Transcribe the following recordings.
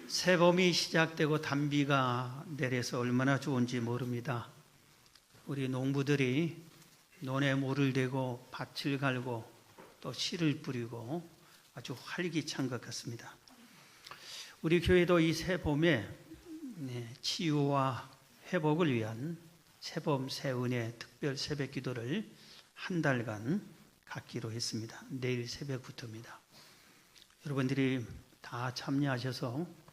새봄이 시작되고 단비가 내려서 얼마나 좋은지 모릅니다. 우리 농부들이 논에 물을 대고 밭을 갈고 또 씨를 뿌리고 아주 활기찬 것 같습니다. 우리 교회도 이 새봄에 치유와 회복을 위한 새봄 새은혜 특별 새벽 기도를 한 달간 갖기로 했습니다. 내일 새벽부터입니다. 여러분들이 다 참여하셔서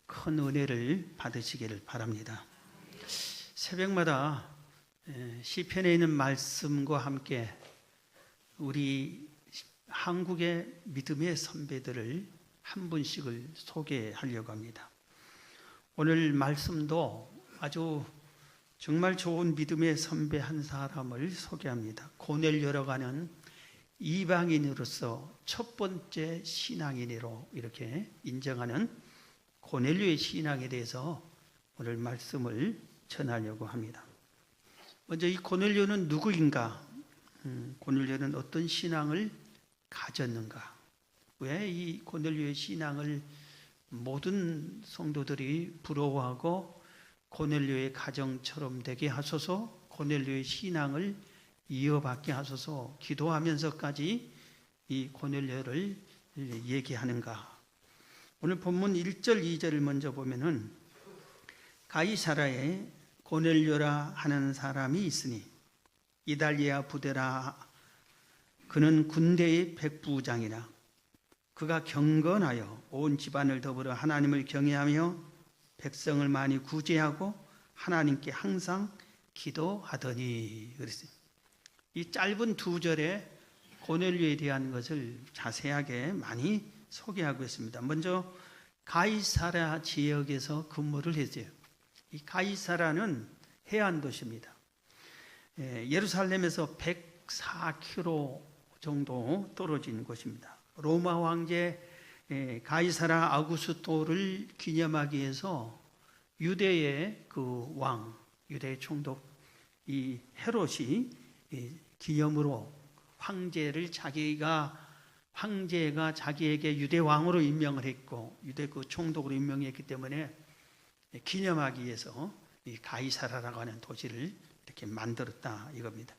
큰 은혜를 받으시기를 바랍니다. 새벽마다 시편에 있는 말씀과 함께 우리 한국의 믿음의 선배들을 한 분씩을 소개하려고 합니다. 오늘 말씀도 아주 정말 좋은 믿음의 선배 한 사람을 소개합니다. 고넬료라고 하는 이방인으로서 첫 번째 신앙인으로 이렇게 인정하는 고넬료의 신앙에 대해서 오늘 말씀을 전하려고 합니다. 먼저 이 고넬료는 누구인가? 고넬료는 어떤 신앙을 가졌는가? 왜 이 고넬료의 신앙을 모든 성도들이 부러워하고 고넬료의 가정처럼 되게 하소서, 고넬료의 신앙을 이어받게 하소서 기도하면서까지 이 고넬료를 얘기하는가? 오늘 본문 1절, 2절을 먼저 보면은 가이사라에 고넬료라 하는 사람이 있으니 이달리아 부대라. 그는 군대의 백부장이라. 그가 경건하여 온 집안을 더불어 하나님을 경외하며 백성을 많이 구제하고 하나님께 항상 기도하더니. 그랬어요. 이 짧은 두 절에 고넬료에 대한 것을 자세하게 많이 소개하고 있습니다. 먼저 가이사라 지역에서 근무를 했어요. 이 가이사라는 해안 도시입니다. 예루살렘에서 104km 정도 떨어진 곳입니다. 로마 황제 가이사라 아구스토를 기념하기 위해서 유대의 그 왕, 유대의 총독 이 헤롯이 기념으로 황제가 자기에게 유대 왕으로 임명을 했고 유대 그 총독으로 임명했기 때문에 기념하기 위해서 이 가이사라라고 하는 도시를 이렇게 만들었다 이겁니다.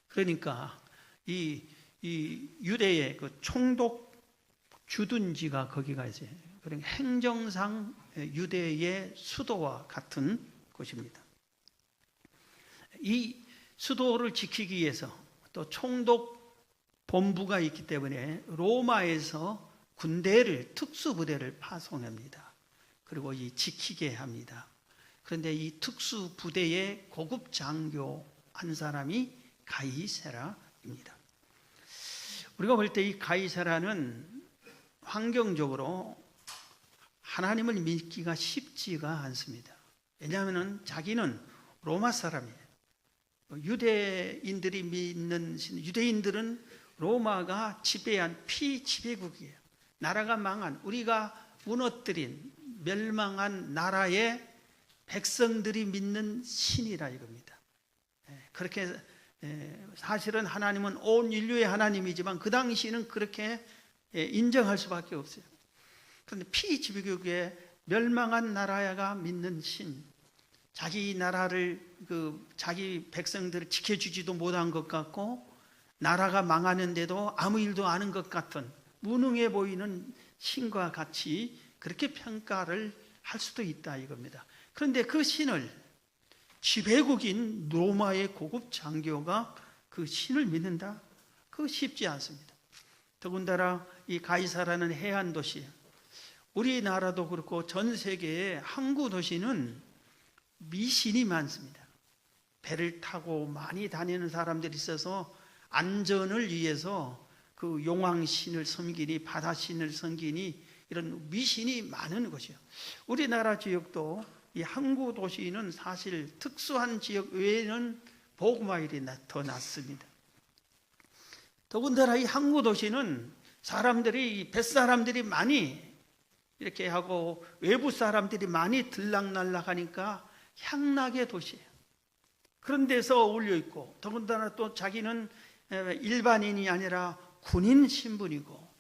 그러니까 이 유대의 그 총독 주둔지가 거기가 있어요. 그러니까 행정상 유대의 수도와 같은 곳입니다. 이 수도를 지키기 위해서 또 총독 본부가 있기 때문에 로마에서 특수부대를 파송합니다. 그리고 지키게 합니다. 그런데 이 특수부대의 고급 장교 한 사람이 가이사라입니다. 우리가 볼 때 이 가이사라는 환경적으로 하나님을 믿기가 쉽지가 않습니다. 왜냐하면 자기는 로마 사람이에요. 유대인들은 로마가 지배한 피지배국이에요. 나라가 망한, 우리가 무너뜨린 멸망한 나라의 백성들이 믿는 신이라 이겁니다. 그렇게 사실은 하나님은 온 인류의 하나님이지만 그 당시에는 그렇게 인정할 수밖에 없어요. 그런데 피지배국의 멸망한 나라가 믿는 신, 자기 나라를 자기 백성들을 지켜주지도 못한 것 같고 나라가 망하는데도 아무 일도 아는 것 같은 무능해 보이는 신과 같이 그렇게 평가를 할 수도 있다 이겁니다. 그런데 그 신을 지배국인 로마의 고급 장교가 그 신을 믿는다? 그거 쉽지 않습니다. 더군다나 이 가이사라는 해안 도시, 우리나라도 그렇고 전 세계의 항구 도시는 미신이 많습니다. 배를 타고 많이 다니는 사람들이 있어서 안전을 위해서 그 용왕신을 섬기니 바다신을 섬기니 이런 미신이 많은 것이요. 우리나라 지역도 이 항구 도시는 사실 특수한 지역 외에는 복마일이 더 낫습니다. 더군다나 이 항구 도시는 뱃사람들이 많이 이렇게 하고 외부 사람들이 많이 들락날락하니까 향락의 도시예요. 그런 데서 어울려 있고 더군다나 또 자기는 일반인이 아니라 군인 신분이고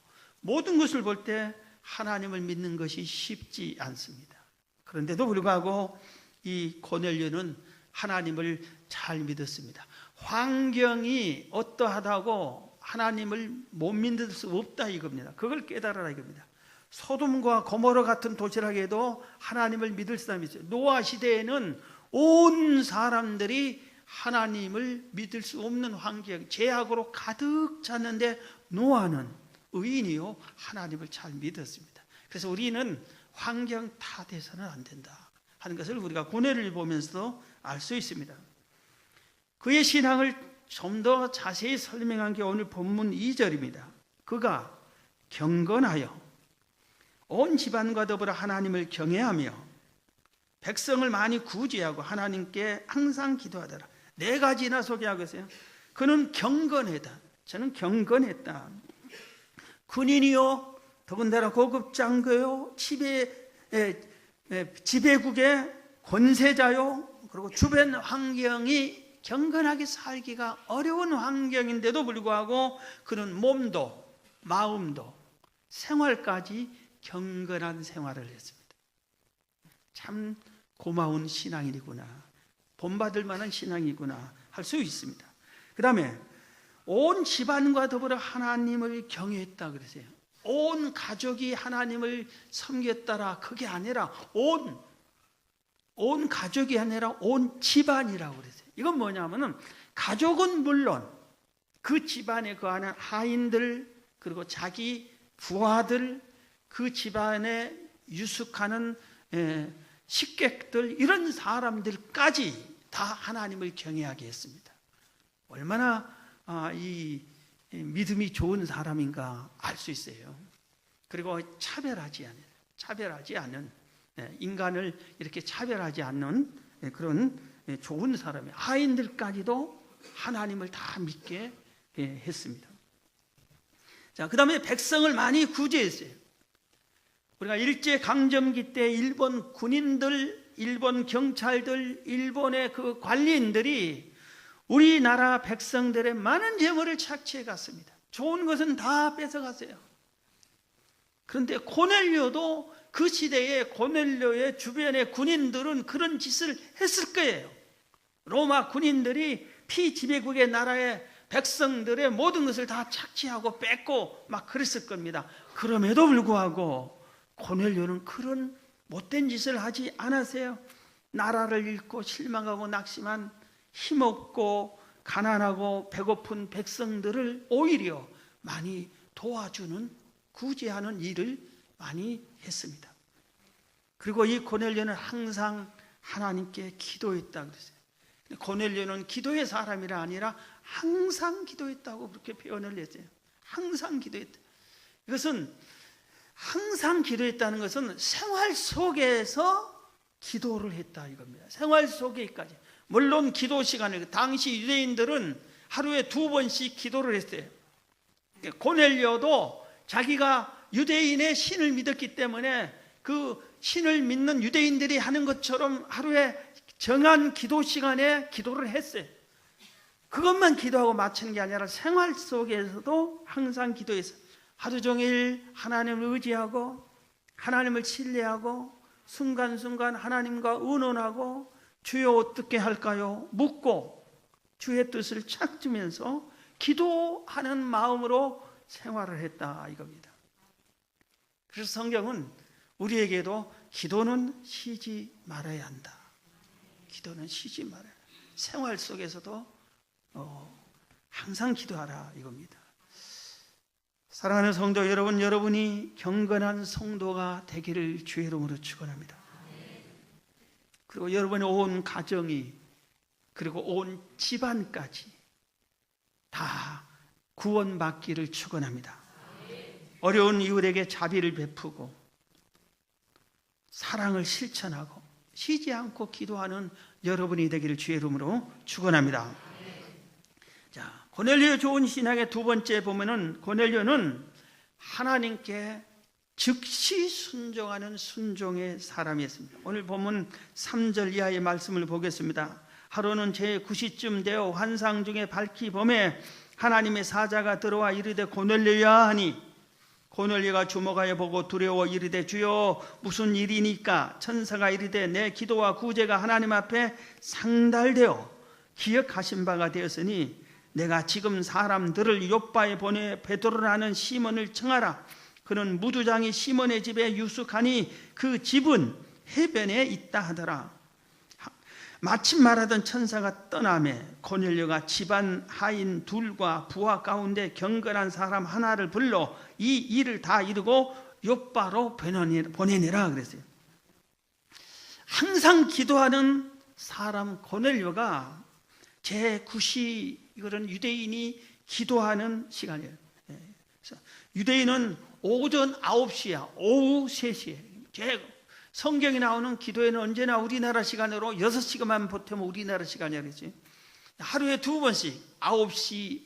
모든 것을 볼 때 하나님을 믿는 것이 쉽지 않습니다. 그런데도 불구하고 이 고넬료는 하나님을 잘 믿었습니다. 환경이 어떠하다고 하나님을 못 믿을 수 없다 이겁니다. 그걸 깨달아라 이겁니다. 소돔과 고모라 같은 도시락에도 하나님을 믿을 사람이 있어요. 노아 시대에는 온 사람들이 하나님을 믿을 수 없는 환경, 죄악으로 가득 찼는데 노아는 의인이요 하나님을 잘 믿었습니다. 그래서 우리는 환경 탓해서는 안 된다 하는 것을 우리가 고넬료를 보면서도 알 수 있습니다. 그의 신앙을 좀 더 자세히 설명한 게 오늘 본문 2절입니다. 그가 경건하여 온 집안과 더불어 하나님을 경외하며 백성을 많이 구제하고 하나님께 항상 기도하더라. 4가지나 소개하고 있어요. 그는 경건했다. 저는 경건했다. 군인이요, 더군다나 고급 장교요, 지배국의 권세자요, 그리고 주변 환경이 경건하게 살기가 어려운 환경인데도 불구하고 그는 몸도 마음도 생활까지 경건한 생활을 했습니다. 참 고마운 신앙이구나, 본받을 만한 신앙이구나 할 수 있습니다. 그 다음에 온 집안과 더불어 하나님을 경외했다 그러세요. 온 가족이 하나님을 섬겼다라 그게 아니라 온 가족이 아니라 온 집안이라고 그러세요. 이건 뭐냐면은 가족은 물론 그 집안에 거하는 하인들 그리고 자기 부하들 그 집안에 유숙하는 식객들 이런 사람들까지 다 하나님을 경외하게 했습니다. 얼마나 이 믿음이 좋은 사람인가 알 수 있어요. 그리고 차별하지 않은 인간을 이렇게 차별하지 않는 그런 좋은 사람이 하인들까지도 하나님을 다 믿게 했습니다. 자, 그 다음에 백성을 많이 구제했어요. 우리가 일제강점기 때 일본 군인들, 일본 경찰들, 일본의 그 관리인들이 우리나라 백성들의 많은 재물을 착취해 갔습니다. 좋은 것은 다 뺏어갔어요. 그런데 고넬료도 그 시대에 고넬료의 주변의 군인들은 그런 짓을 했을 거예요. 로마 군인들이 피지배국의 나라의 백성들의 모든 것을 다 착취하고 뺏고 막 그랬을 겁니다. 그럼에도 불구하고 고넬료는 그런 못된 짓을 하지 않았어요. 나라를 잃고 실망하고 낙심한 힘없고 가난하고 배고픈 백성들을 오히려 많이 도와주는 구제하는 일을 많이 했습니다. 그리고 이 고넬료는 항상 하나님께 기도했다 그랬어요. 고넬료는 기도의 사람이라 아니라 항상 기도했다고 그렇게 표현을 했어요. 항상 기도했다. 이것은 항상 기도했다는 것은 생활 속에서 기도를 했다 이겁니다. 생활 속에까지. 물론 기도 시간을 당시 유대인들은 하루에 2번씩 기도를 했어요. 고넬료도 자기가 유대인의 신을 믿었기 때문에 그 신을 믿는 유대인들이 하는 것처럼 하루에 정한 기도 시간에 기도를 했어요. 그것만 기도하고 마치는 게 아니라 생활 속에서도 항상 기도했어요. 하루 종일 하나님을 의지하고 하나님을 신뢰하고 순간순간 하나님과 의논하고 주여 어떻게 할까요? 묻고 주의 뜻을 찾으면서 기도하는 마음으로 생활을 했다 이겁니다. 그래서 성경은 우리에게도 기도는 쉬지 말아야 한다. 기도는 쉬지 말아야 한다. 생활 속에서도 항상 기도하라 이겁니다. 사랑하는 성도 여러분, 여러분이 경건한 성도가 되기를 주의 이름으로 축원합니다. 그리고 여러분의 온 가정이 그리고 온 집안까지 다 구원받기를 축원합니다. 어려운 이웃에게 자비를 베푸고 사랑을 실천하고 쉬지 않고 기도하는 여러분이 되기를 주의 이름으로 축원합니다. 자, 고넬료 좋은 신앙의 2번째 보면은 고넬료는 하나님께 즉시 순종하는 순종의 사람이었습니다. 오늘 보면 3절 이하의 말씀을 보겠습니다. 하루는 제9시쯤 되어 환상 중에 밝히 범에 하나님의 사자가 들어와 이르되 고넬료야 하니 고넬료가 주목하여 보고 두려워 이르되 주여 무슨 일이니까? 천사가 이르되 내 기도와 구제가 하나님 앞에 상달되어 기억하신 바가 되었으니 내가 지금 사람들을 요빠에 보내 베드로라는 시몬을 청하라. 그는 무두장이 시몬의 집에 유숙하니 그 집은 해변에 있다 하더라. 마침 말하던 천사가 떠나매 고넬료가 집안 하인 둘과 부하 가운데 경건한 사람 하나를 불러 이 일을 다 이루고 요빠로 보내내라 그랬어요. 항상 기도하는 사람 고넬료가 제9시 이거는 유대인이 기도하는 시간이에요. 유대인은 오전 9시야, 오후 3시에. 성경에 나오는 기도에는 언제나 우리나라 시간으로 6시간만 보태면 우리나라 시간이야 그러지. 하루에 2번씩 9시,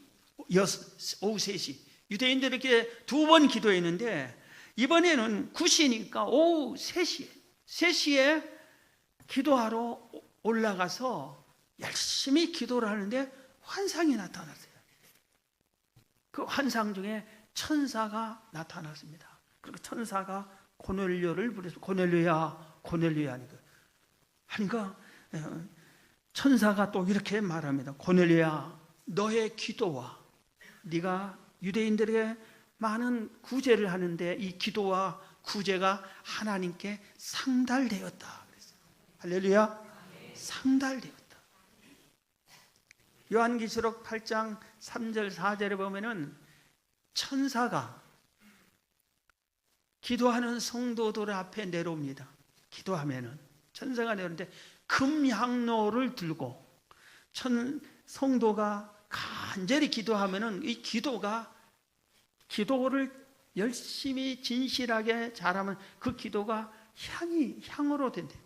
오후 3시. 유대인들이 이렇게 2번 기도했는데 이번에는 9시니까 오후 3시에 3시에 기도하러 올라가서 열심히 기도를 하는데 환상이 나타났어요. 그 환상 중에 천사가 나타났습니다. 그리고 천사가 고넬료를 부르서 고넬료야, 고넬료야 하니까 천사가 또 이렇게 말합니다. 고넬료야, 너의 기도와 네가 유대인들에게 많은 구제를 하는데 이 기도와 구제가 하나님께 상달되었다. 그랬어요. 할렐루야, 상달되었다. 요한계시록 8장 3절 4절에 보면은 천사가 기도하는 성도들 앞에 내려옵니다. 기도하면은 천사가 내려오는데 금향로를 들고 성도가 간절히 기도하면은 이 기도를 열심히 진실하게 잘하면 그 기도가 향으로 된대요.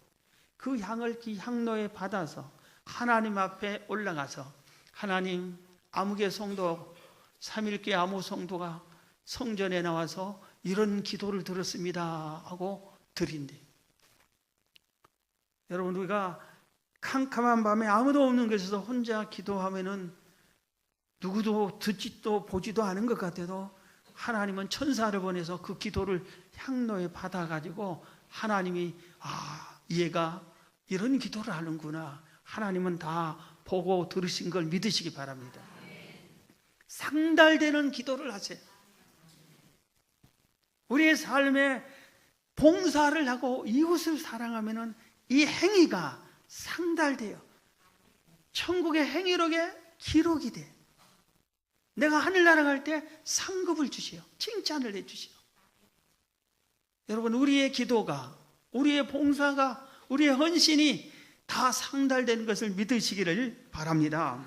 그 향을 그 향로에 받아서 하나님 앞에 올라가서 하나님, 아무개 성도, 삼일개 아무 성도가 성전에 나와서 이런 기도를 들었습니다 하고 드린대. 여러분, 우리가 캄캄한 밤에 아무도 없는 곳에서 혼자 기도하면은 누구도 듣지도 보지도 않은 것 같아도 하나님은 천사를 보내서 그 기도를 향로에 받아가지고 하나님이 얘가 이런 기도를 하는구나, 하나님은 다 보고 들으신 걸 믿으시기 바랍니다. 상달되는 기도를 하세요. 우리의 삶에 봉사를 하고 이웃을 사랑하면 이 행위가 상달돼요. 천국의 행위록에 기록이 돼. 내가 하늘나라 갈 때 상급을 주시오, 칭찬을 해주시오. 여러분, 우리의 기도가, 우리의 봉사가, 우리의 헌신이 다 상달되는 것을 믿으시기를 바랍니다.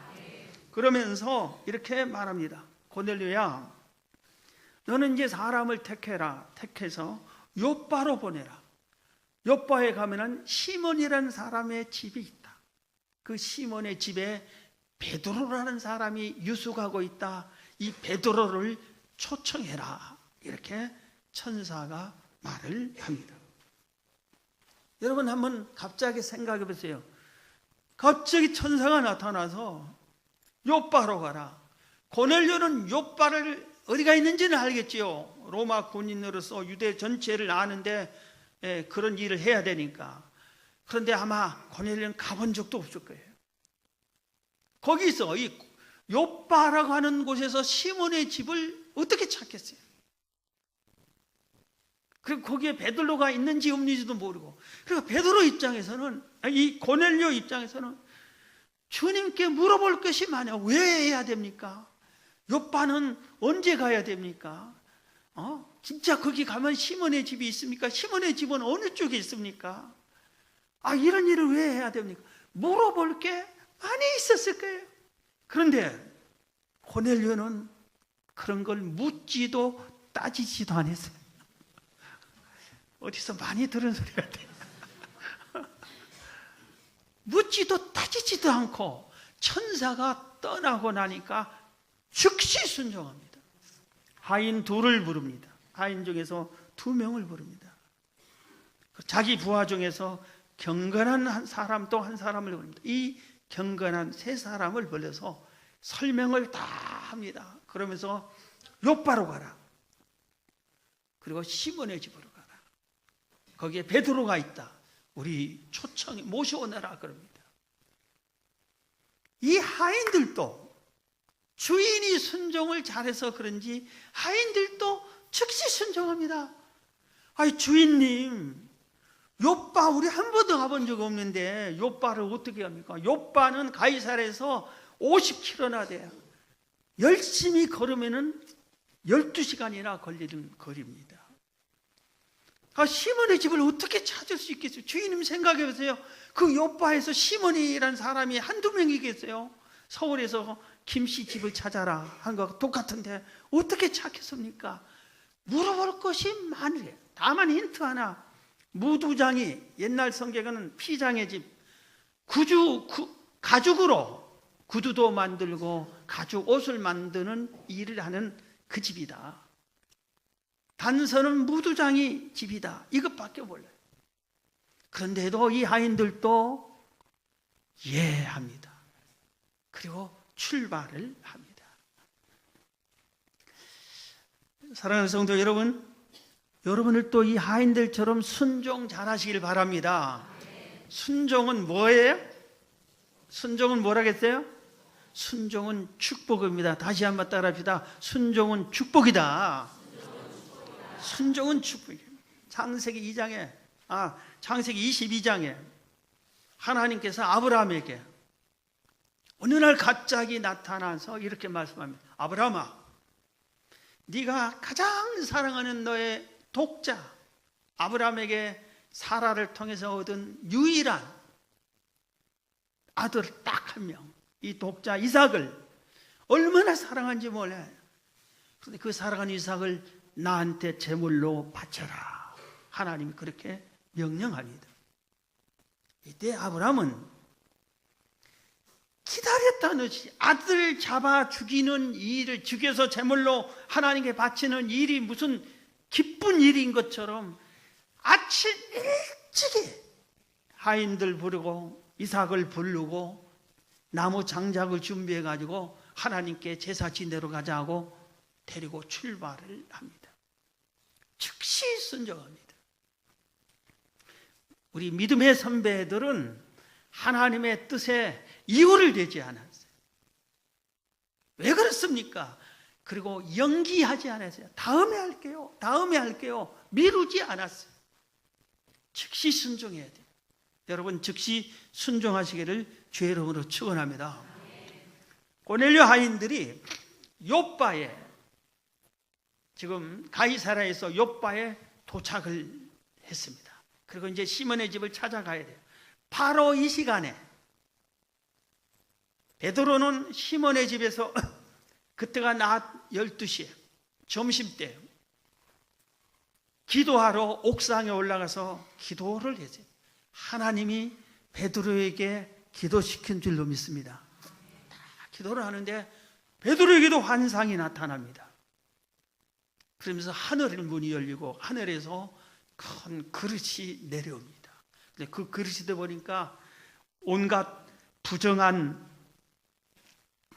그러면서 이렇게 말합니다. 고넬료야, 너는 이제 사람을 택해서 요빠로 보내라. 요빠에 가면은 시몬이라는 사람의 집이 있다. 그 시몬의 집에 베드로라는 사람이 유숙하고 있다. 이 베드로를 초청해라. 이렇게 천사가 말을 합니다. 여러분, 한번 갑자기 생각해 보세요. 갑자기 천사가 나타나서 요빠로 가라. 고넬료는 요빠를 어디가 있는지는 알겠지요. 로마 군인으로서 유대 전체를 아는데 그런 일을 해야 되니까. 그런데 아마 고넬료는 가본 적도 없을 거예요. 거기서 이 요빠라고 하는 곳에서 시몬의 집을 어떻게 찾겠어요? 그리고 거기에 베드로가 있는지 없는지도 모르고. 그러니까 베드로 입장에서는, 이 고넬료 입장에서는 주님께 물어볼 것이 많아요. 왜 해야 됩니까? 요빠는 언제 가야 됩니까? 진짜 거기 가면 시몬의 집이 있습니까? 시몬의 집은 어느 쪽에 있습니까? 이런 일을 왜 해야 됩니까? 물어볼 게 많이 있었을 거예요. 그런데 고넬료는 그런 걸 묻지도 따지지도 않았어요. 어디서 많이 들은 소리 같아요. 묻지도 따지지도 않고 천사가 떠나고 나니까 즉시 순종합니다. 하인 둘을 부릅니다. 하인 중에서 2명을 부릅니다. 자기 부하 중에서 경건한 한 사람 또 한 사람을 부릅니다. 이 경건한 3사람을 불러서 설명을 다 합니다. 그러면서 요빠로 가라. 그리고 시몬의 집으로 가라. 거기에 베드로가 있다. 우리 초청에 모셔오너라 그럽니다. 이 하인들도 주인이 순종을 잘해서 그런지 하인들도 즉시 순종합니다. 아이 주인님, 요빠 우리 한 번도 가본 적 없는데 요빠를 어떻게 합니까? 요빠는 가이사랴에서 50km나 돼요. 열심히 걸으면은 12시간이나 걸리는 거리입니다. 시몬의 집을 어떻게 찾을 수 있겠어요? 주인님 생각해 보세요. 그 요빠에서 시몬이라는 사람이 한두 명이겠어요? 서울에서 김씨 집을 찾아라 한 거 똑같은데 어떻게 찾겠습니까? 물어볼 것이 많으래요. 다만 힌트 하나, 무두장이, 옛날 성경에는 피장의 집, 가죽으로 구두도 만들고 가죽 옷을 만드는 일을 하는 그 집이다. 단서는 무두장이 집이다. 이것밖에 몰라요. 그런데도 이 하인들도 이해합니다. 그리고 출발을 합니다. 사랑하는 성도 여러분, 여러분을 또 이 하인들처럼 순종 잘하시길 바랍니다. 순종은 뭐예요? 순종은 뭐라겠어요? 순종은 축복입니다. 다시 한번 따라합시다. 순종은 축복이다. 순종은 축복이에요. 창세기 22장에 하나님께서 아브라함에게 어느 날 갑자기 나타나서 이렇게 말씀합니다. 아브라함아, 네가 가장 사랑하는 너의 독자 아브라함에게 사라를 통해서 얻은 유일한 아들 딱 한 명, 이 독자 이삭을 얼마나 사랑한지 몰라요. 그런데 그 사랑하는 이삭을 나한테 제물로 바쳐라. 하나님이 그렇게 명령합니다. 이때 아브라함은 기다렸다는 듯이 아들을 잡아 죽이는 일을, 죽여서 제물로 하나님께 바치는 일이 무슨 기쁜 일인 것처럼 아침 일찍이 하인들 부르고 이삭을 부르고 나무 장작을 준비해 가지고 하나님께 제사 지내러 가자고 데리고 출발을 합니다. 즉시 순종합니다. 우리 믿음의 선배들은 하나님의 뜻에 이유를 대지 않았어요. 왜 그렇습니까? 그리고 연기하지 않았어요. 다음에 할게요. 미루지 않았어요. 즉시 순종해야 돼요. 여러분 즉시 순종하시기를 주의 이름으로 축원합니다. 고넬료 하인들이 요빠에, 지금 가이사랴에서 요빠에 도착을 했습니다. 그리고 이제 시몬의 집을 찾아가야 돼요. 바로 이 시간에 베드로는 시몬의 집에서 그때가 낮 12시에 점심때 기도하러 옥상에 올라가서 기도를 했어요. 하나님이 베드로에게 기도시킨 줄로 믿습니다. 기도를 하는데 베드로에게도 환상이 나타납니다. 그러면서 하늘의 문이 열리고 하늘에서 큰 그릇이 내려옵니다. 근데 그 그릇이 보니까 온갖 부정한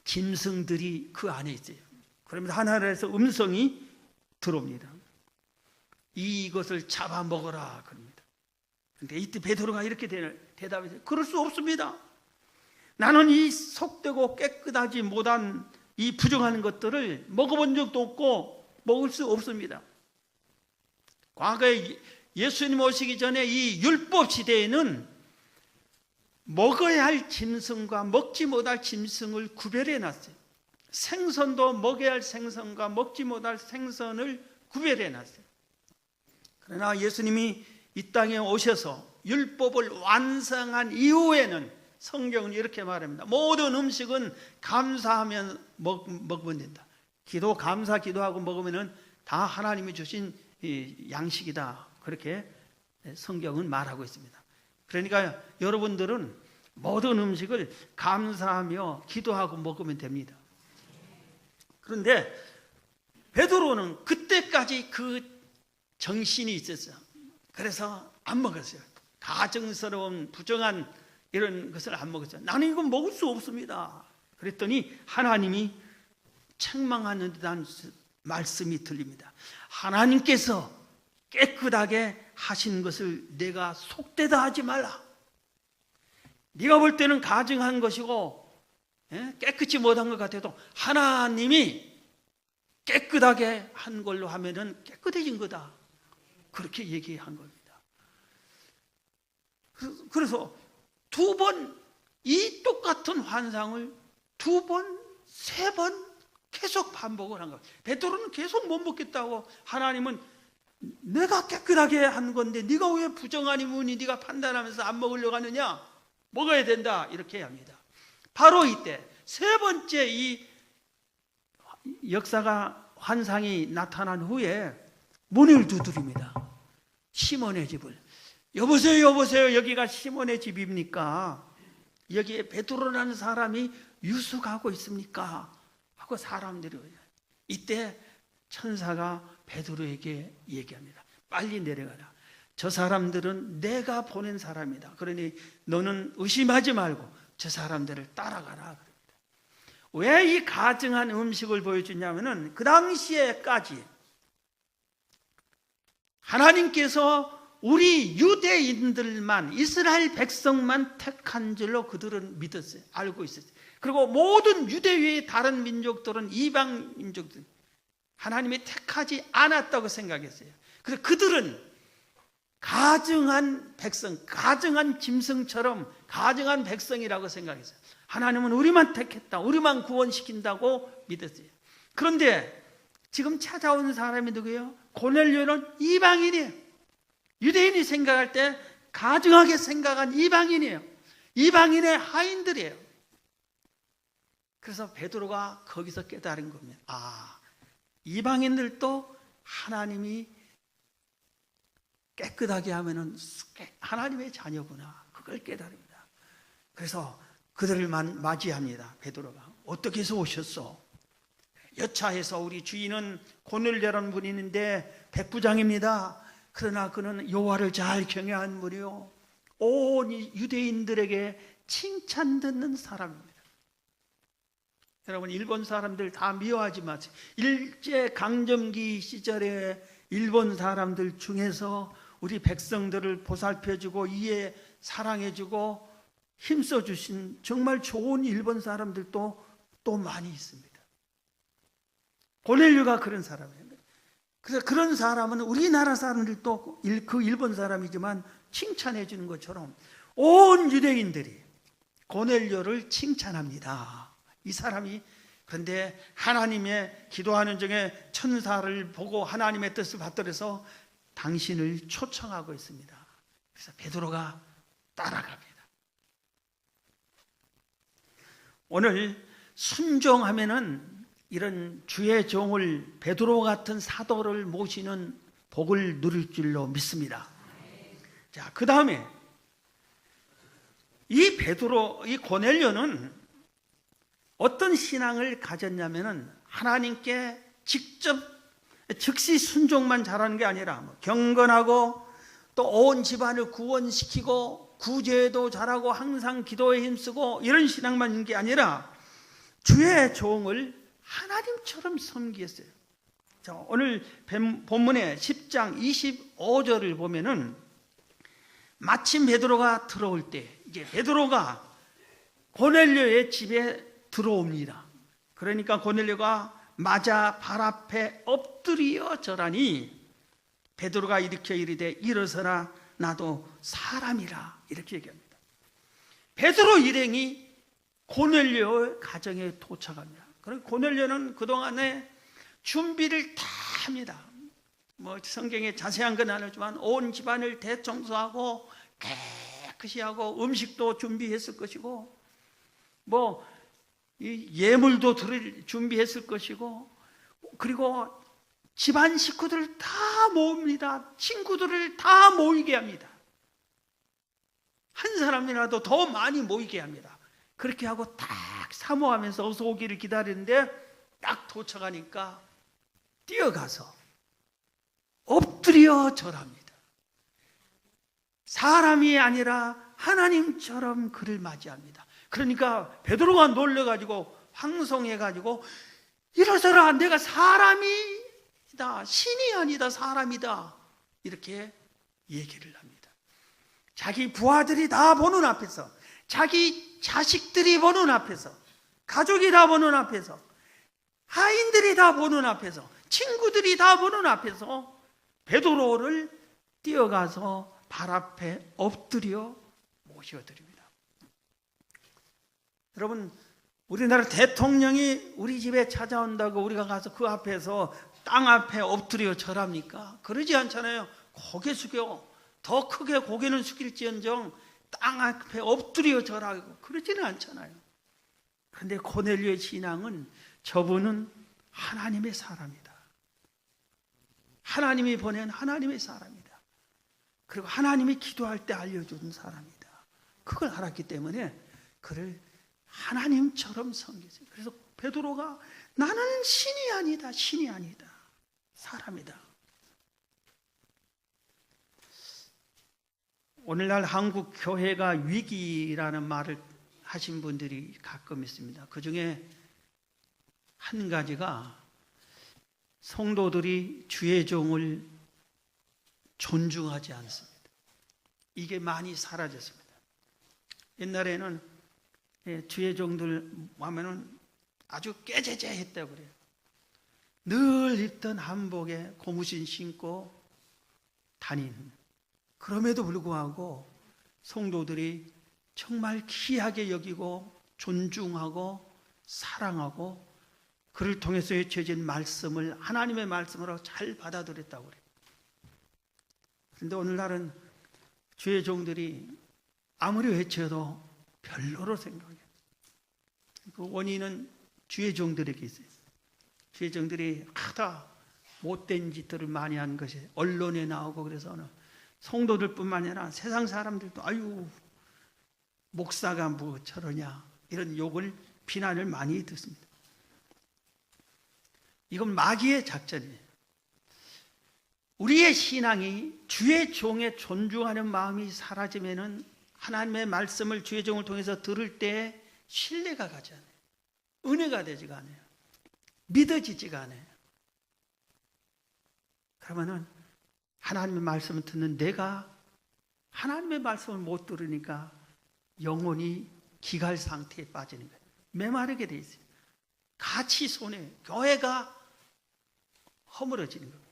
짐승들이 그 안에 있어요. 그러면서 하늘에서 음성이 들어옵니다. 이것을 잡아먹어라 그럽니다. 그런데 이때 베드로가 이렇게 대답했어요. 그럴 수 없습니다. 나는 이 속되고 깨끗하지 못한 이 부정한 것들을 먹어본 적도 없고 먹을 수 없습니다. 과거에 예수님 오시기 전에 이 율법 시대에는 먹어야 할 짐승과 먹지 못할 짐승을 구별해 놨어요. 생선도 먹어야 할 생선과 먹지 못할 생선을 구별해 놨어요. 그러나 예수님이 이 땅에 오셔서 율법을 완성한 이후에는 성경은 이렇게 말합니다. 모든 음식은 감사하면 먹으면 된다. 감사 기도하고 먹으면 다 하나님이 주신 양식이다. 그렇게 성경은 말하고 있습니다. 그러니까 여러분들은 모든 음식을 감사하며 기도하고 먹으면 됩니다. 그런데 베드로는 그때까지 그 정신이 있었어요. 그래서 안 먹었어요. 가증스러운 부정한 이런 것을 안 먹었어요. 나는 이거 먹을 수 없습니다. 그랬더니 하나님이 책망하는 듯한 말씀이 들립니다. 하나님께서 깨끗하게 하신 것을 내가 속되다 하지 말라. 네가 볼 때는 가증한 것이고 깨끗이 못한 것 같아도 하나님이 깨끗하게 한 걸로 하면은 깨끗해진 거다. 그렇게 얘기한 겁니다. 그래서 두 번 이 똑같은 환상을 두 번, 세 번 계속 반복을 한 거예요. 베드로는 계속 못 먹겠다고, 하나님은 내가 깨끗하게 한 건데 네가 왜 부정하니 뭐니 네가 판단하면서 안 먹으려고 하느냐? 먹어야 된다, 이렇게 합니다. 바로 이때 세 번째 이 역사가, 환상이 나타난 후에 문을 두드립니다. 시몬의 집을. 여보세요, 여보세요, 여기가 시몬의 집입니까? 여기에 베드로라는 사람이 유숙하고 있습니까? 하고 사람들이 오요. 이때 천사가 베드로에게 얘기합니다. 빨리 내려가라. 저 사람들은 내가 보낸 사람이다. 그러니 너는 의심하지 말고 저 사람들을 따라가라. 왜 이 가증한 음식을 보여주냐면은 그 당시에까지 하나님께서 우리 유대인들만, 이스라엘 백성만 택한 줄로 그들은 믿었어요. 알고 있었어요. 그리고 모든 유대 외의 다른 민족들은, 이방 민족들, 하나님이 택하지 않았다고 생각했어요. 그래서 그들은 가증한 백성, 가증한 짐승처럼 가증한 백성이라고 생각했어요. 하나님은 우리만 택했다, 우리만 구원시킨다고 믿었어요. 그런데 지금 찾아온 사람이 누구예요? 고넬료는 이방인이에요. 유대인이 생각할 때 가증하게 생각한 이방인이에요. 이방인의 하인들이에요. 그래서 베드로가 거기서 깨달은 겁니다. 아, 이방인들도 하나님이 깨끗하게 하면은 하나님의 자녀구나, 그걸 깨달습니다. 그래서 그들을 맞이합니다. 베드로가. 어떻게 해서 오셨어? 여차해서 우리 주인은 고넬료라는 분이 있는데 백부장입니다. 그러나 그는 여호와를 잘 경외하는 분이요, 온 유대인들에게 칭찬 듣는 사람입니다. 여러분, 일본 사람들 다 미워하지 마세요. 일제 강점기 시절에 일본 사람들 중에서 우리 백성들을 보살펴주고 이해 사랑해주고 힘써주신 정말 좋은 일본 사람들도 또 많이 있습니다. 고넬료가 그런 사람이에요. 그래서 그런 사람은 우리나라 사람들도 그 일본 사람이지만 칭찬해 주는 것처럼 온 유대인들이 고넬료를 칭찬합니다. 이 사람이, 그런데 하나님의 기도하는 중에 천사를 보고 하나님의 뜻을 받들어서 당신을 초청하고 있습니다. 그래서 베드로가 따라갑니다. 오늘 순종하면은 이런 주의 종을, 베드로 같은 사도를 모시는 복을 누릴 줄로 믿습니다. 자, 그 다음에 이 베드로, 이 고넬료는 어떤 신앙을 가졌냐면은 하나님께 직접 즉시 순종만 잘하는 게 아니라 경건하고 또 온 집안을 구원시키고 구제도 잘하고 항상 기도에 힘쓰고 이런 신앙만 있는 게 아니라 주의 종을 하나님처럼 섬기겠어요. 자, 오늘 본문의 10장 25절을 보면은 마침 베드로가 들어올 때, 이제 베드로가 고넬료의 집에 들어옵니다. 그러니까 고넬료가 맞아 발 앞에 엎드려 절하니 베드로가 일으켜 이르되 일어서라, 나도 사람이라, 이렇게 얘기합니다. 베드로 일행이 고넬료의 가정에 도착합니다. 그럼 고넬료는 그동안에 준비를 다 합니다. 성경에 자세한 건 아니지만 온 집안을 대청소하고 깨끗이 하고 음식도 준비했을 것이고 예물도 준비했을 것이고, 그리고 집안 식구들을 다 모읍니다. 친구들을 다 모이게 합니다. 한 사람이라도 더 많이 모이게 합니다. 그렇게 하고 딱 사모하면서 어서 오기를 기다리는데 딱 도착하니까 뛰어가서 엎드려 절합니다. 사람이 아니라 하나님처럼 그를 맞이합니다. 그러니까 베드로가 놀래가지고 황송해가지고 일어서라, 내가 사람이다, 신이 아니다, 사람이다, 이렇게 얘기를 합니다. 자기 부하들이 다 보는 앞에서, 자기 자식들이 보는 앞에서, 가족이 다 보는 앞에서, 하인들이 다 보는 앞에서, 친구들이 다 보는 앞에서 베드로를 뛰어가서 발 앞에 엎드려 모셔드립니다. 여러분, 우리나라 대통령이 우리 집에 찾아온다고 우리가 가서 그 앞에서 땅 앞에 엎드려 절합니까? 그러지 않잖아요. 고개 숙여, 더 크게 고개는 숙일지언정 땅 앞에 엎드려 절하고 그러지는 않잖아요. 그런데 고넬료의 신앙은, 저분은 하나님의 사람이다. 하나님이 보낸 하나님의 사람이다. 그리고 하나님이 기도할 때 알려주는 사람이다. 그걸 알았기 때문에 그를 하나님처럼 섬겼어요. 그래서 베드로가 나는 신이 아니다, 신이 아니다, 사람이다. 오늘날 한국 교회가 위기라는 말을 하신 분들이 가끔 있습니다. 그 중에 한 가지가 성도들이 주의 종을 존중하지 않습니다. 이게 많이 사라졌습니다. 옛날에는 주의 종들 하면은 아주 깨제제했다고 그래요. 늘 입던 한복에 고무신 신고 다니는. 그럼에도 불구하고 성도들이 정말 귀하게 여기고 존중하고 사랑하고 그를 통해서 주어진 말씀을 하나님의 말씀으로 잘 받아들였다고 그래요. 그런데 오늘날은 주의 종들이 아무리 외쳐도 별로로 생각해요. 그 원인은 주의 종들에게 있어요. 주의 종들이 하다 못된 짓들을 많이 한 것이 언론에 나오고, 그래서 성도들뿐만 아니라 세상 사람들도 아유 목사가 뭐 저러냐 이런 욕을, 비난을 많이 듣습니다. 이건 마귀의 작전이에요. 우리의 신앙이 주의 종에 존중하는 마음이 사라지면은 하나님의 말씀을 주의 종을 통해서 들을 때 신뢰가 가지 않아요. 은혜가 되지가 않아요. 믿어지지가 않아요. 그러면은 하나님의 말씀을 듣는 내가 하나님의 말씀을 못 들으니까 영혼이 기갈 상태에 빠지는 거예요. 메마르게 돼 있어요. 같이 손에 교회가 허물어지는 겁니다.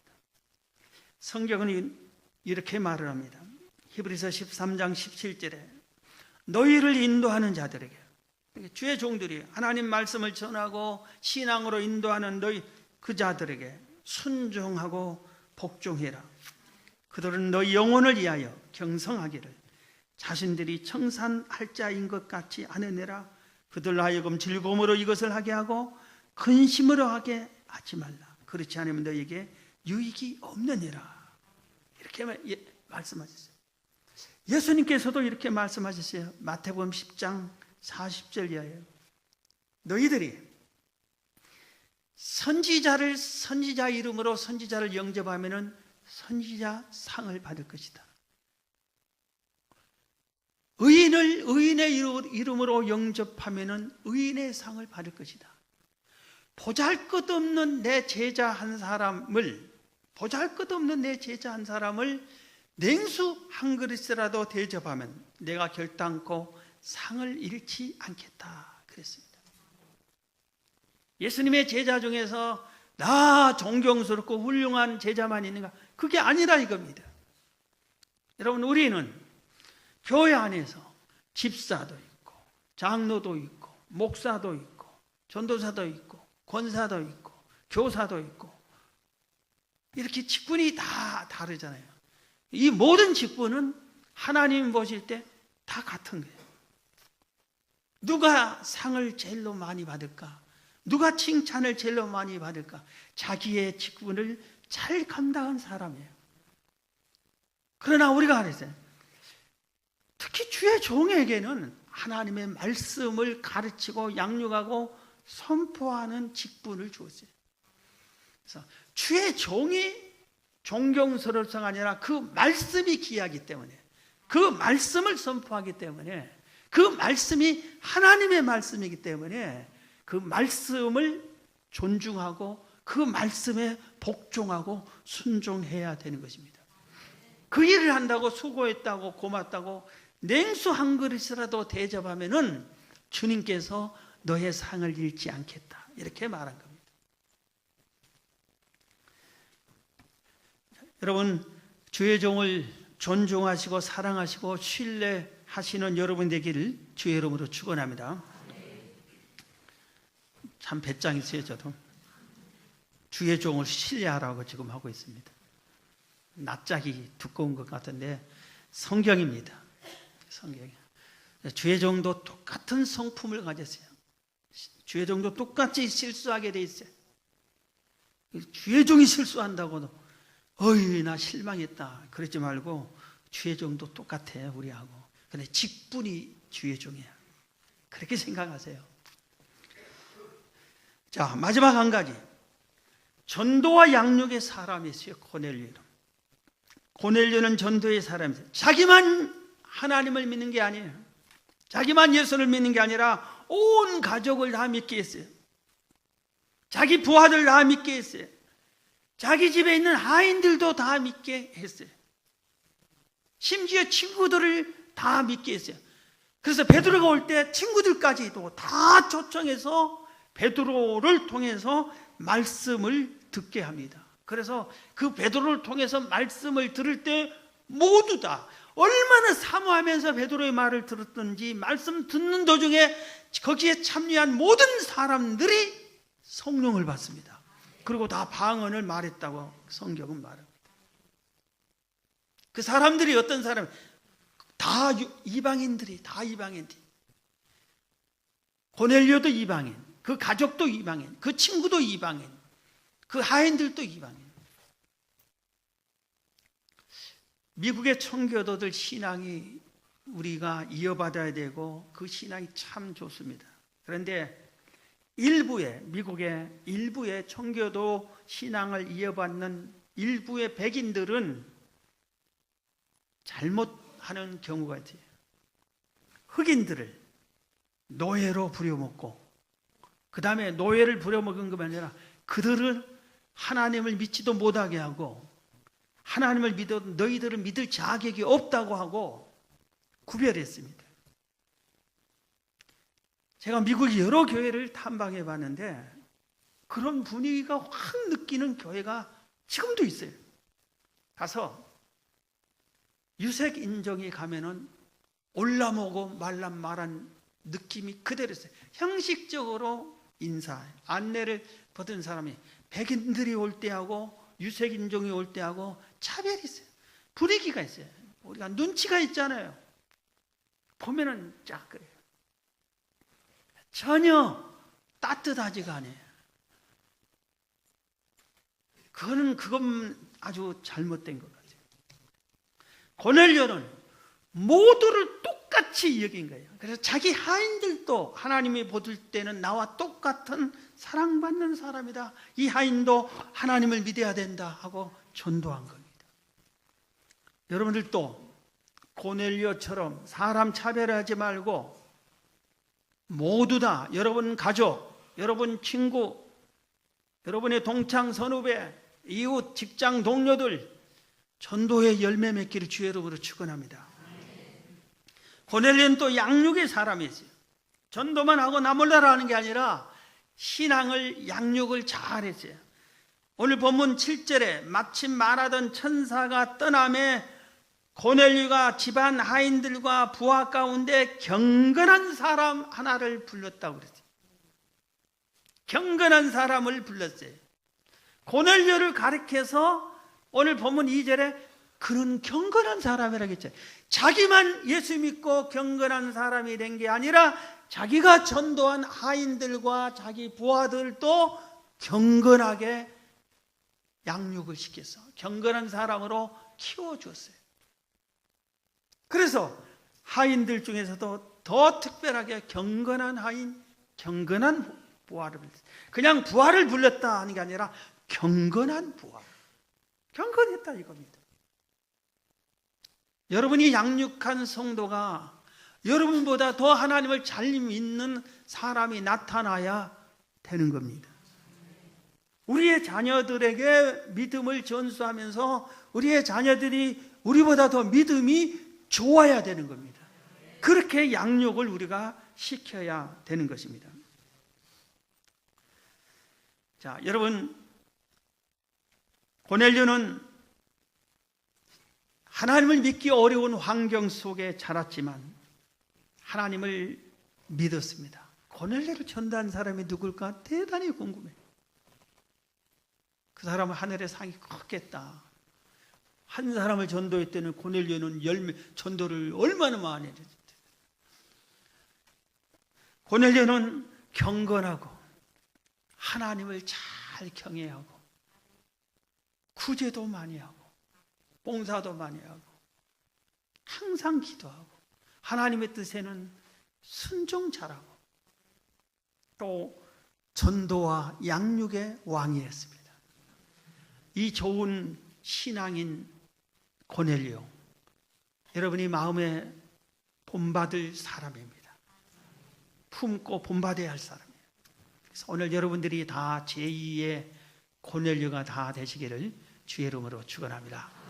성경은 이렇게 말을 합니다. 히브리서 13장 17절에 너희를 인도하는 자들에게, 주의 종들이 하나님 말씀을 전하고 신앙으로 인도하는 너희 그 자들에게 순종하고 복종해라. 그들은 너희 영혼을 위하여 경성하기를 자신들이 청산할 자인 것 같이 하느니라. 그들 하여금 즐거움으로 이것을 하게 하고 근심으로 하게 하지 말라. 그렇지 않으면 너희에게 유익이 없느니라. 이렇게 말씀하셨어요. 예수님께서도 이렇게 말씀하셨어요. 마태복음 10장 40절 이하에 너희들이 선지자를 선지자 이름으로 선지자를 영접하면은 선지자 상을 받을 것이다. 의인을 의인의 이름으로 영접하면은 의인의 상을 받을 것이다. 보잘것없는 내 제자 한 사람을 냉수 한 그릇이라도 대접하면 내가 결단코 상을 잃지 않겠다 그랬습니다. 예수님의 제자 중에서 나 존경스럽고 훌륭한 제자만 있는가? 그게 아니라 이겁니다. 여러분, 우리는 교회 안에서 집사도 있고 장로도 있고 목사도 있고 전도사도 있고 권사도 있고 교사도 있고 이렇게 직분이 다 다르잖아요. 이 모든 직분은 하나님 보실 때 다 같은 거예요. 누가 상을 제일로 많이 받을까? 누가 칭찬을 제일로 많이 받을까? 자기의 직분을 잘 감당한 사람이에요. 그러나 우리가 그랬어요. 특히 주의 종에게는 하나님의 말씀을 가르치고 양육하고 선포하는 직분을 주었어요. 그래서 주의 종이 존경스러워서가 아니라 그 말씀이 귀하기 때문에, 그 말씀을 선포하기 때문에, 그 말씀이 하나님의 말씀이기 때문에 그 말씀을 존중하고 그 말씀에 복종하고 순종해야 되는 것입니다. 그 일을 한다고 수고했다고 고맙다고 냉수 한 그릇이라도 대접하면은 주님께서 너의 상을 잃지 않겠다, 이렇게 말한 겁니다. 여러분, 주의 종을 존중하시고 사랑하시고 신뢰하시는 여러분 되기를 주의 이름으로 축원합니다. 참 배짱 있어요. 저도 주의 종을 신뢰하라고 지금 하고 있습니다. 낯짝이 두꺼운 것 같은데 성경입니다. 성경. 주의 종도 똑같은 성품을 가졌어요. 주의 종도 똑같이 실수하게 돼 있어요. 주의 종이 실수한다고도 어이 나 실망했다 그러지 말고, 주의 종도 똑같아요 우리하고. 근데 직분이 주의 종이야, 그렇게 생각하세요. 자, 마지막 한 가지, 전도와 양육의 사람이 있어요. 고넬료는 전도의 사람이에요. 자기만 하나님을 믿는 게 아니에요. 자기만 예수를 믿는 게 아니라 온 가족을 다 믿게 했어요. 자기 부하들 다 믿게 했어요. 자기 집에 있는 하인들도 다 믿게 했어요. 심지어 친구들을 다 믿게 했어요. 그래서 베드로가 올 때 친구들까지도 다 초청해서 베드로를 통해서 말씀을 듣게 합니다. 그래서 그 베드로를 통해서 말씀을 들을 때 모두 다 얼마나 사모하면서 베드로의 말을 들었던지, 말씀 듣는 도중에 거기에 참여한 모든 사람들이 성령을 받습니다. 그리고 다 방언을 말했다고 성경은 말합니다. 그 사람들이 어떤 사람? 다 이방인들이, 다 이방인들이. 고넬료도 이방인, 그 가족도 이방인, 그 친구도 이방인, 그 하인들도 이방인. 미국의 청교도들 신앙이 우리가 이어받아야 되고 그 신앙이 참 좋습니다. 그런데 미국의 일부의 청교도 신앙을 이어받는 일부의 백인들은 잘못하는 경우가 있어요. 흑인들을 노예로 부려먹고, 그 다음에 노예를 부려먹은 것만 아니라 그들을 하나님을 믿지도 못하게 하고, 하나님을 믿어도 너희들은 믿을 자격이 없다고 하고 구별했습니다. 제가 미국 여러 교회를 탐방해 봤는데 그런 분위기가 확 느끼는 교회가 지금도 있어요. 가서 유색 인종이 가면은 올라오고 말란 말한 느낌이 그대로 있어요. 형식적으로 안내를 받은 사람이 백인들이 올 때하고 유색 인종이 올 때하고 차별이 있어요. 분위기가 있어요. 우리가 눈치가 있잖아요. 보면은 쫙 그래요. 전혀 따뜻하지가 않아요. 그건 아주 잘못된 것 같아요. 고넬료는 모두를 똑같이 여긴 거예요. 그래서 자기 하인들도 하나님이 보실 때는 나와 똑같은 사랑받는 사람이다, 이 하인도 하나님을 믿어야 된다 하고 전도한 겁니다. 여러분들도 고넬료처럼 사람 차별하지 말고 모두 다 여러분 가족, 여러분 친구, 여러분의 동창 선후배, 이웃, 직장 동료들 전도의 열매 맺기를 주의 이름으로 축원합니다. 고넬료는 또 양육의 사람이 있어요. 전도만 하고 나 몰라라 하는 게 아니라 신앙을 양육을 잘했어요. 오늘 본문 7절에 마침 말하던 천사가 떠남에 고넬료가 집안 하인들과 부하 가운데 경건한 사람 하나를 불렀다고 그랬어요. 경건한 사람을 불렀어요. 고넬료를 가리켜서 오늘 본문 2절에 그는 경건한 사람이라고 했죠. 자기만 예수 믿고 경건한 사람이 된 게 아니라 자기가 전도한 하인들과 자기 부하들도 경건하게 양육을 시켜서 경건한 사람으로 키워주었어요. 그래서 하인들 중에서도 더 특별하게 경건한 하인, 경건한 부하를 불렀어요. 그냥 부하를 불렀다 하는 게 아니라 경건한 부하, 경건했다 이겁니다. 여러분이 양육한 성도가 여러분보다 더 하나님을 잘 믿는 사람이 나타나야 되는 겁니다. 우리의 자녀들에게 믿음을 전수하면서 우리의 자녀들이 우리보다 더 믿음이 좋아야 되는 겁니다. 그렇게 양육을 우리가 시켜야 되는 것입니다. 자, 여러분, 고넬료는 하나님을 믿기 어려운 환경 속에 자랐지만 하나님을 믿었습니다. 고넬료를 전도한 사람이 누굴까? 대단히 궁금해요. 그 사람은 하늘의 상이 컸겠다. 한 사람을 전도했더니 고넬료는 전도를 얼마나 많이 했지. 고넬료는 경건하고 하나님을 잘 경외하고 구제도 많이 하고 봉사도 많이 하고 항상 기도하고 하나님의 뜻에는 순종 잘하고 또 전도와 양육의 왕이었습니다. 이 좋은 신앙인 고넬료, 여러분이 마음에 본받을 사람입니다. 품고 본받아야 할 사람이에요. 그래서 오늘 여러분들이 다 제2의 고넬료가 다 되시기를 주의 이름으로 축원합니다.